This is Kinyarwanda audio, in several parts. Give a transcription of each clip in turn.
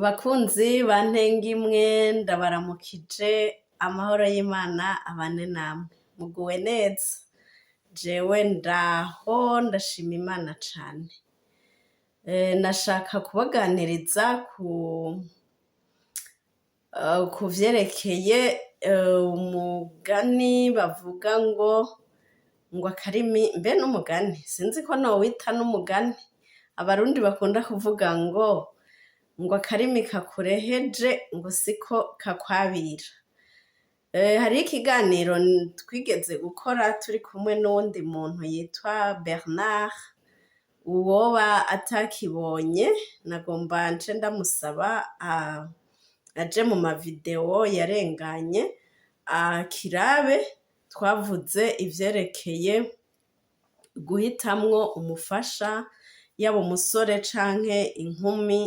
Bakunzi bantenga imwe ndabaramukije amahoro y'Imana abane namwe muguwe neza jewe ndaho ndashima Imana cane nashaka kubaganiriza ku vyerekeye umugani bavuga ngo akarimi mbe n'umugani sinzi ko nowita n'umugani abarundi bakunda kuvuga ngo akarimi kakureheje ngo siko kakwabira hari ikiganiro twigeze gukora turi kumwe n'uwundi muntu yitwa Bernard uwoba atakibonye nagomba nce ndamusaba aje mu mavideo yarenganye akirabe twavuze ivyerekeye guhitamwo umufasha yaba umusore canke inkumi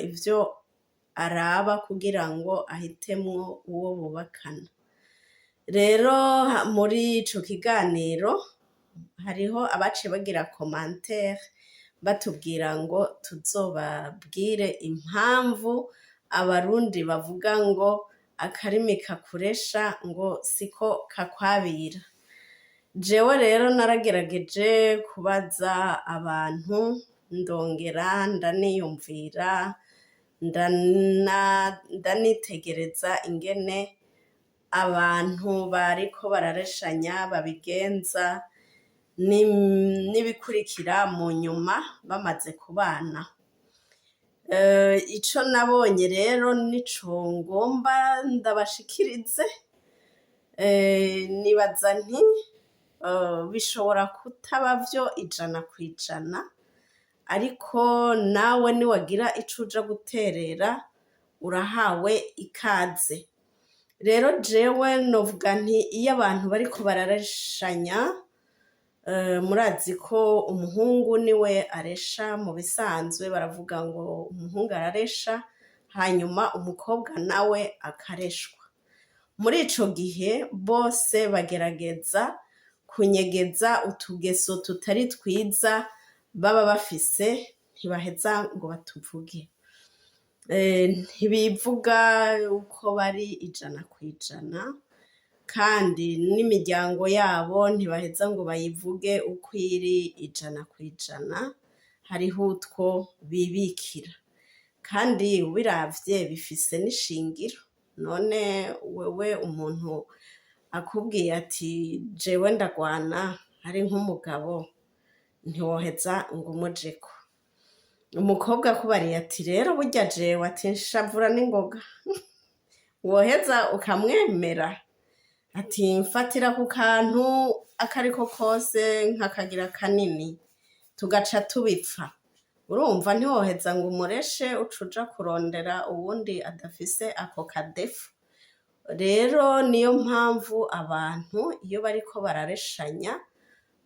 ivyo araba kugira ngo ahitemwo uwo bubakana rero muri ico kiganiro hariho abaciye bagira commentaire batubwira ngo tuzobabwire impamvu abarundi bavuga ngo akarimi kakuresha ngo siko kakwabira jewe rero naragerageje kubaza abantu ndongera ndaniyumvira ndanitegereza ingene abantu bariko barareshanya babigenza n'ibikurikira mu nyuma bamaze kubana ico nabonye rero nico ngomba ndabashikirize nibaza nti bishobora kutaba vyo 100% ariko nawe niwagira ico uja guterera urahawe ikaze rero jewe novuga nti iyo abantu bariko barareshanya murazi ko umuhungu niwe aresha mu bisanzwe baravuga ngo umuhungu araresha hanyuma umukobwa nawe akareshwa muri ico gihe bose bagerageza kunyegeza utugeso tutari twiza baba bafise ntibaheza ngo batuvuge ntibivuga uko bari 100% kandi n'imiryango yabo ntibaheza ngo bayivuge uko iri 100% hariho utwo bibikira kandi ubiravye bifise n'ishingiro none wewe umuntu akubwiye ati jewe ndagwana ari nk'umugabo ntiwoheza ngo umujeko umukobwa akubariye ati rero burya jewe ati nshavura n'ingoga woheza ukamwemera ati mfatira ku kantu akariko kose nkakagira kanini tugaca tubipfa urumva ntiwoheza ngo umureshe ucuja kurondera uwundi adafise ako kadefu rero niyo mpamvu abantu iyo bariko barareshanya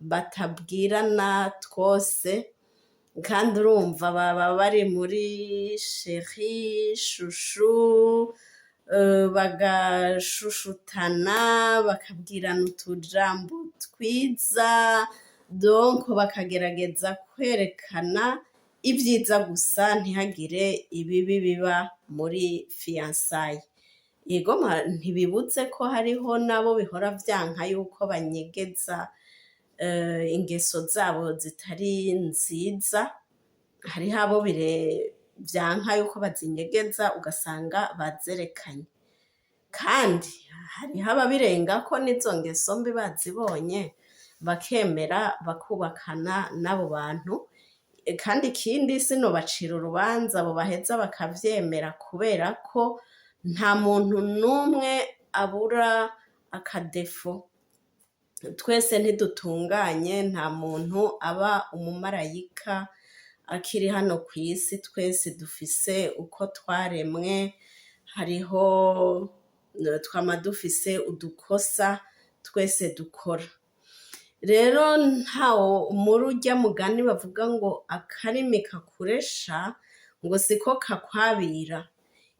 batabwirana twose kandi urumva baba bari muri chéri chouchou bagashushutana bakabwirana utujambo twiza donc bakagerageza kwerekana ivyiza gusa ntihagire ibibi biba muri fiançailles yego ntibibuze ko hariho nabo bihora vyanka yuko banyegeza ingeso zabo zitari nziza hariho abo vyanka yuko bazinyegeza ugasanga bazerekanye kandi hariho ababirengako n'izo ngeso mbi bazibonye bakemera bakubakana n'abo bantu kandi ikindi sinobacira urubanza abo baheza bakavyemera kubera ko nta muntu n'umwe abura akadefo twese ntidutunganye nta muntu aba umumarayika akiri hano kw'isi twese dufise uko twaremwe hariho twama dufise udukosa twese dukora rero ntawo muri urya mugani bavuga ngo akarimi kakuresha ngo siko kakwabira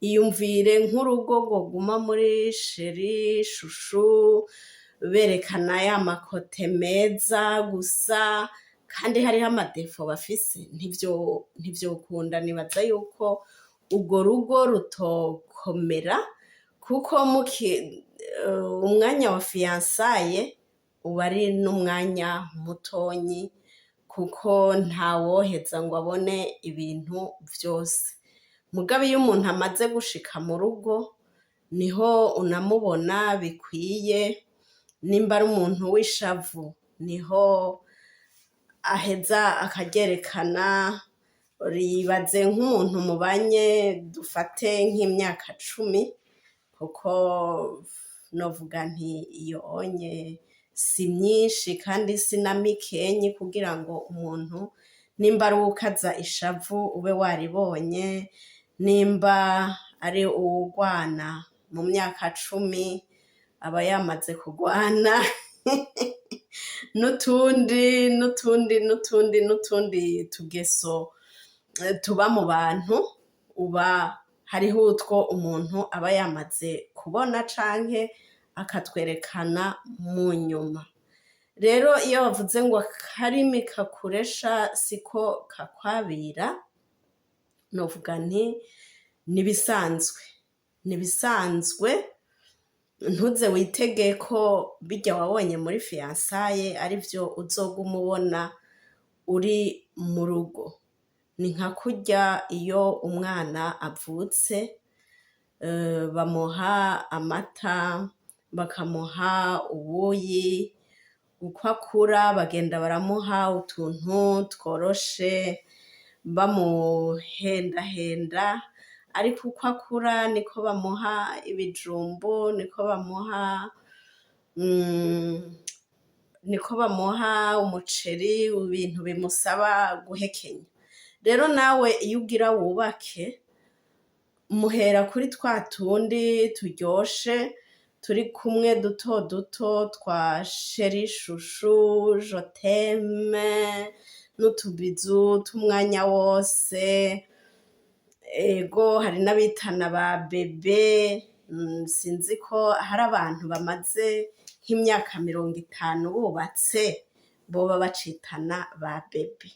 iyumvire nk'urugo rwoguma muri chéri chouchou berekana ya makote meza gusa kandi hariho amadefo bafise ntivyokunda nibaza yuko urwo rugo rutokomera, kuko umwanya wa fiyansaye uba ari n'umwanya mutonyi, kuko ntawoheza ngo abone ibintu vyose. Mugabo iyo umuntu amaze gushika mu rugo niho unamubona bikwiye, nimba ari umuntu w'ishavu niho aheza akaryerekana. Ribaze nk'umuntu mubanye dufate nk'imyaka 10, kuko novuga nti iyo onye si myinshi kandi si na mikenyi, kugira ngo umuntu nimba ari ukaza ishavu ube waribonye, nimba ari uwugwana mu myaka 10 aba yamaze kugwana n'utundi tugeso tuba mu bantu, uba hariho utwo umuntu aba yamaze kubona canke akatwerekana mu nyuma. Rero iyo bavuze ngo akarimi kakuresha siko kakwabira, novuga nti nibisanzwe. Ntuze witege ko birya wabonye muri fiyansaye arivyo uzoguma ubona uri mu rugo. Ni nka kurya iyo umwana avutse, bamuha amata, bakamuha ubuyi, uko akura bagenda baramuha utuntu tworoshe bamuhendahenda, ariko uko akura niko bamuha ibijumbu, niko bamuha umuceri, ibintu bimusaba guhekenya. Rero nawe iyo ugira wubake, muhera kuri twa tundi turyoshe turi kumwe duto duto twa sheri, shushu, joteme, n'utubizu tw'umwanya wose. Ego hari n'abitana ba bebe, sinzi ko hari abantu bamaze nk'imyaka 50 bubatse boba bacitana ba bebe.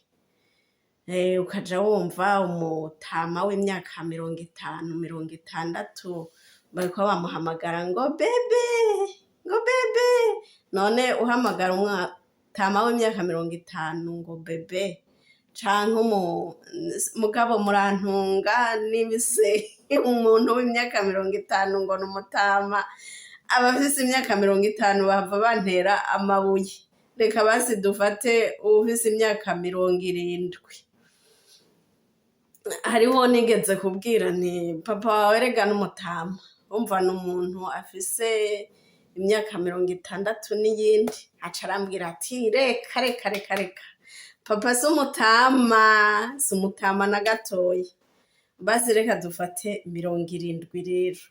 Ukaja wumva umutama w'imyaka 50-60 bariko bamuhamagara ngo bebe, ngo bebe. None uhamagara umutama w'imyaka 50 ngo bebe, canke mugabo murantunga nibise umuntu w'imyaka 50 ngo n'umutama, abafise imyaka 50 bava bantera amabuye. Reka basi dufate ufise imyaka 70. Hariho nigeze kubwira nti papa wawe rega n'umutama, umva n'umuntu afise imyaka 60 n'iyindi. Aca arambwira ati reka papa si umutama na gatoya, basi reka dufate 70 rero.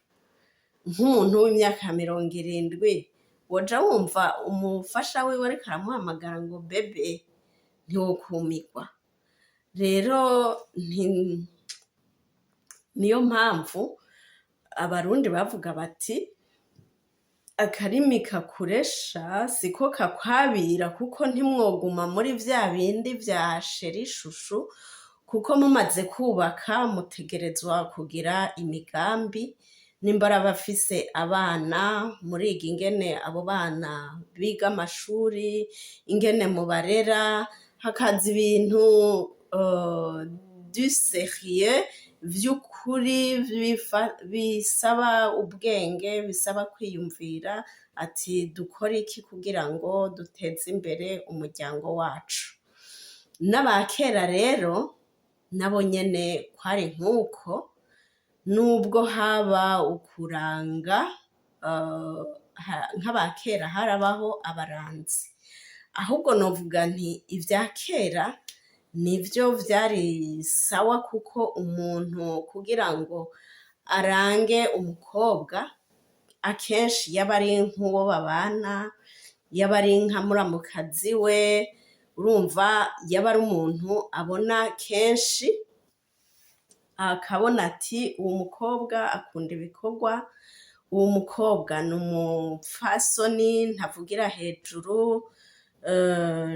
Nk'umuntu w'imyaka 70 woja wumva umufasha wiwe ariko aramuhamagara ngo bebe, ntiwokumirwa. Rero niyo mpamvu abarundi bavuga bati akarimi kakuresha siko kakwabira, kuko ntimwoguma muri vya bindi vya sheri, shushu, kuko mumaze kubaka mutegerezwa kugira imigambi. Nimba ari abafise abana, muriga ingene abo bana biga amashuri, ingene mubarera, hakaza ibintu du sérieux vy'ukuri bisaba ubwenge, bisaba kwiyumvira ati dukore iki kugira ngo duteze imbere umuryango wacu. N'abakera rero nabo nyene kwari nk'uko, nubwo haba ukuranga, nk'abakera harabaho abaranzi. Ahubwo novuga nti ivya kera nivyo vyari sawa, kuko umuntu kugira ngo arange umukobwa akenshi yaba ari nk'uwo babana, yaba ari nka muramukazi we, urumva yaba ari umuntu abona kenshi, akabona ati uwo mukobwa akunda ibikorwa, uwo mukobwa ni umupfasoni, ntavugira hejuru,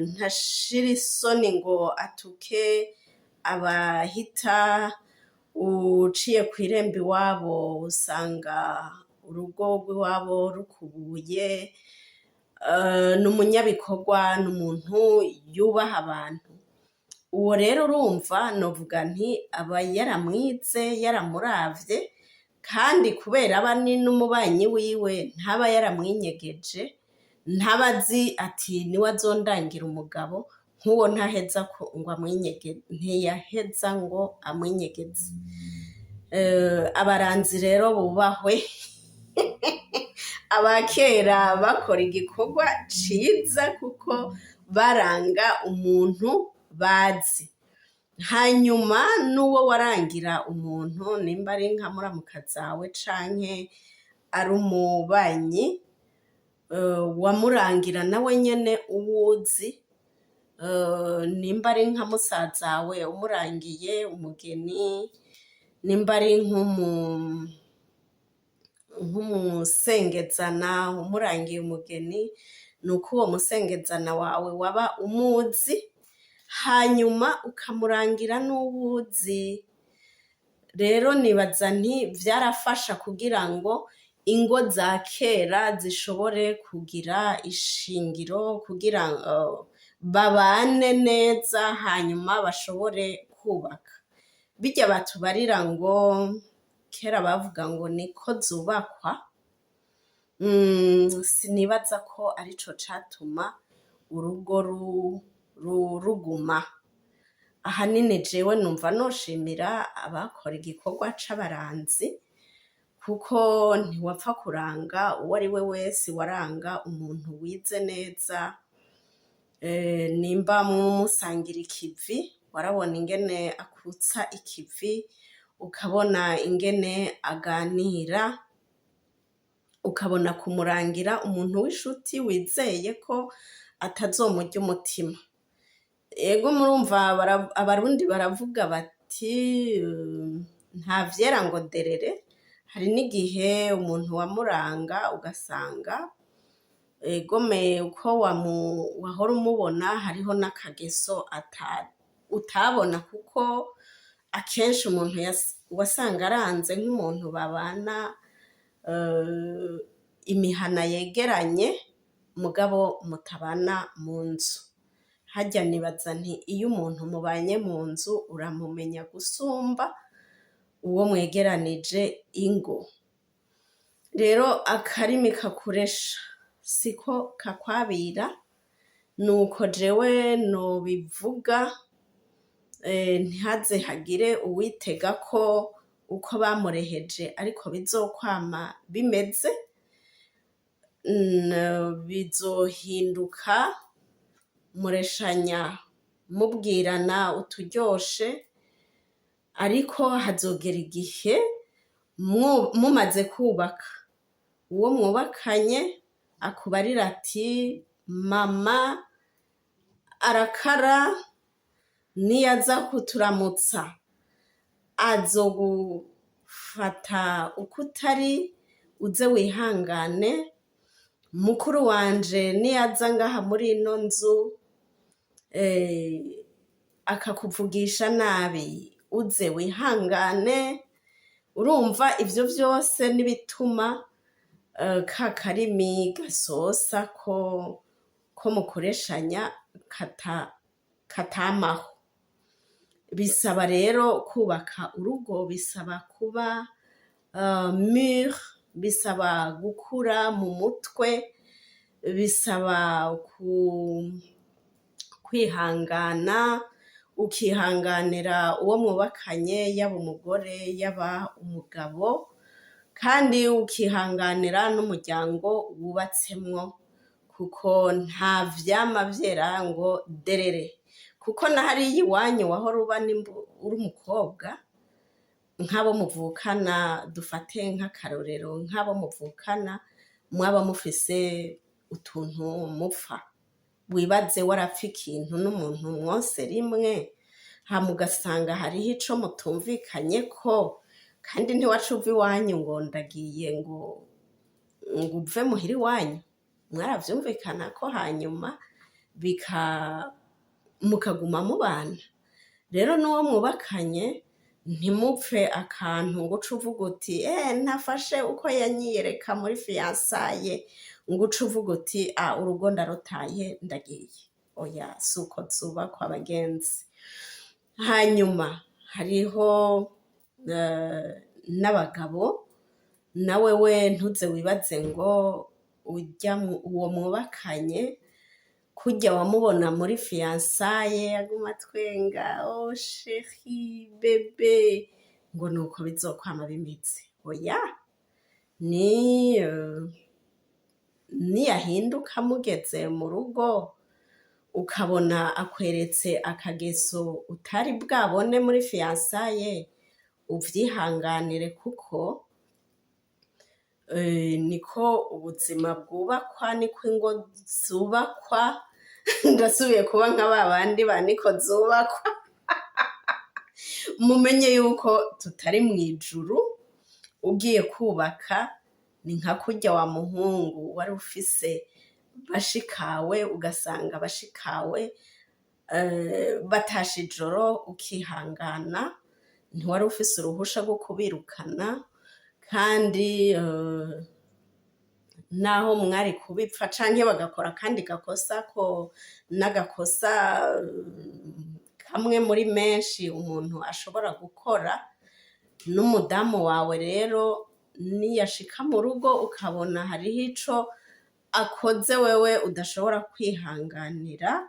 ntashira isoni ngo atuke abahita, uciye kw'irembo iwabo usanga urugo rw'iwabo rukubuye, ni umunyabikorwa, ni umuntu yubaha abantu. Uwo rero urumva novuga nti aba yaramwize, yaramuravye, kandi kubera aba ni n'umubanyi wiwe ntaba yaramwinyegeje, ntaba azi ati niwe azondangira umugabo, nk'uwo ntaheza ngo ntiyaheza ngo amwinyegeze. Abaranzi rero bubahwe abakera bakora igikorwa ciza kuko baranga umuntu bazi. Hanyuma n'uwo warangira umuntu nimba ari nka muramukazawe canke ari umubanyi, wamurangira nawe nyene uwuzi, nimba ari nka musazawe umurangiye umugeni, nimba ari nk'umusengezana umurangiye umugeni, nuko uwo musengezana wawe waba umuzi, hanyuma ukamurangira n'uwuzi. Rero nibaza nti vyarafasha kugira ngo ingo za kera zishobore kugira ishingiro, kugira babane neza, hanyuma bashobore kubaka. Birya batubarira ngo kera bavuga ngo niko zubakwa, sinibaza ko arico catuma urugo ruguma. Ahanini jewe numva noshimira abakora igikorwa c'abaranzi, kuko ntiwapfa kuranga uwo ari we wese, waranga umuntu wize neza. Nimba musangira ikivi, warabona ingene akutsa ikivi, ukabona ingene aganira, ukabona kumurangira umuntu w'inshuti wizeye ko atazomurya umutima. Ego murumva abarundi baravuga bati nta vyera ngo derere. Hari n'igihe umuntu wamuranga ugasanga egome uko wahora umubona hariho n'akageso utabona, kuko akenshi umuntu wasanga aranze nk'umuntu babana imihana yegeranye mugabo mutabana mu nzu. Harya nibaza nti iyo umuntu mubanye mu nzu uramumenya gusumba uwo mwegeranije ingo. Rero akarimi kakuresha siko kakwabira, nuko jewe nobivuga, ntihaze hagire uwitega ko uko bamureheje ariko bizokwama bimeze. Bizohinduka mureshanya mubwirana uturyoshe, ariko hazogera igihe mumaze kubaka uwo mwubakanye akubarira ati mama arakara, niyaza kuturamutsa azogufata uko utari, uze wihangane. Mukuru wanje niyaza ngaha muri ino nzu akakuvugisha nabi, uze wihangane. Urumva ivyo vyose n'ibituma ka karimi gasosa ko mukoreshanya katamaho. Bisaba rero kubaka urugo, bisaba kuba mûr, bisaba gukura mu mutwe, bisaba kwihangana, ukihanganira uwo mwubakanye, yaba umugore yaba umugabo, kandi ukihanganira n'umuryango wubatsemwo, kuko nta vyama vyera ngo derere. Kuko na hariya iwanyu wahora uba uri umukobwa, nk'abo muvukana, dufate nk'akarorero, nk'abo muvukana mwaba mufise utuntu mupfa, wibaze warapfa ikintu n'umuntu mwose rimwe, hama ugasanga hariho ico mutumvikanyeko, kandi ntiwaca uva iwanyu ngo ndagiye ngo uve muhira iwanyu. Mwaravyumvikanako hanyuma mukaguma mubana. Rero n'uwo mwubakanye ntimupfe akantu ngo uce uvuga uti ntafashe uko yanyiyereka muri fiyansaye ngo uce uvuga uti urugo ndarutaye ndagiye. Oya, si uko zubakwa abagenzi. Hanyuma hariho n'abagabo, nawe we ntuze wibaze ngo uwo mwubakanye kujya wamubona muri fiyansaye aguma twenga sheri bebe ngo nuko bizokwama bimeze. Oya, niyahinduka mugeze mu rugo ukabona akweretse akageso utari bwabone muri fiyansaye, uvyihanganire kuko niko ubuzima bwubakwa, niko ingo zubakwa. Ndasubiye kuba nka babandi ba niko zubakwa. Mumenye yuko tutari mu ijuru. Ugiye kubaka ni nka kurya wa muhungu wari ufise bashikawe, ugasanga bashikawe batashe ijoro ukihangana, ntiwari ufise uruhusha rwo kubirukana, kandi naho mwari kubipfa canke bagakora kandi gakosa ko n'agakosa kamwe muri menshi umuntu ashobora gukora. N'umudamu wawe rero niyashika mu rugo ukabona hariho ico akoze wewe udashobora kwihanganira,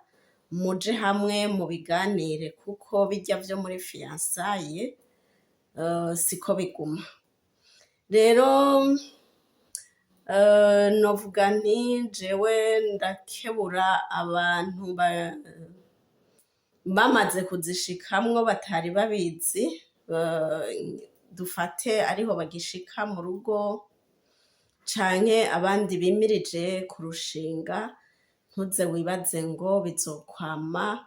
muje hamwe mu biganire kuko bijya vyo muri fiyansaye siko biguma. Rero novuga nti jewe ndakebura abantu bamaze kuzishikamwo batari babizi, dufate ariho bagishika mu rugo canke abandi bimirije kurushinga, ntuze wibaze ngo bizokwama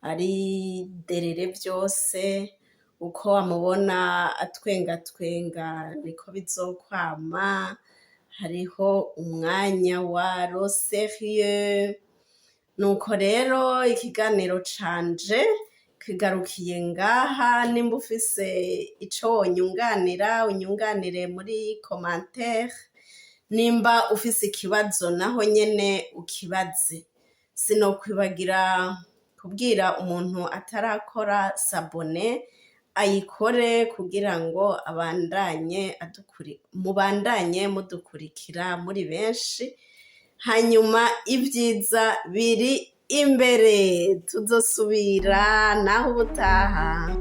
ari derere vyose, uko wamubona atwengatwenga niko bizokwama. Hariho umwanya wa sérieux. Nuko rero ikiganiro canje kigarukiye ngaha. Nimba ufise ico wonyunganira unyunganire muri commentaire, nimba ufise ikibazo naho nyene ukibaze. Sinokwibagira kubwira umuntu atarakora sabone ayikore kugira ngo mubandanye mudukurikira muri benshi. Hanyuma ibyiza biri imbere, tuzosubira naho ubutaha.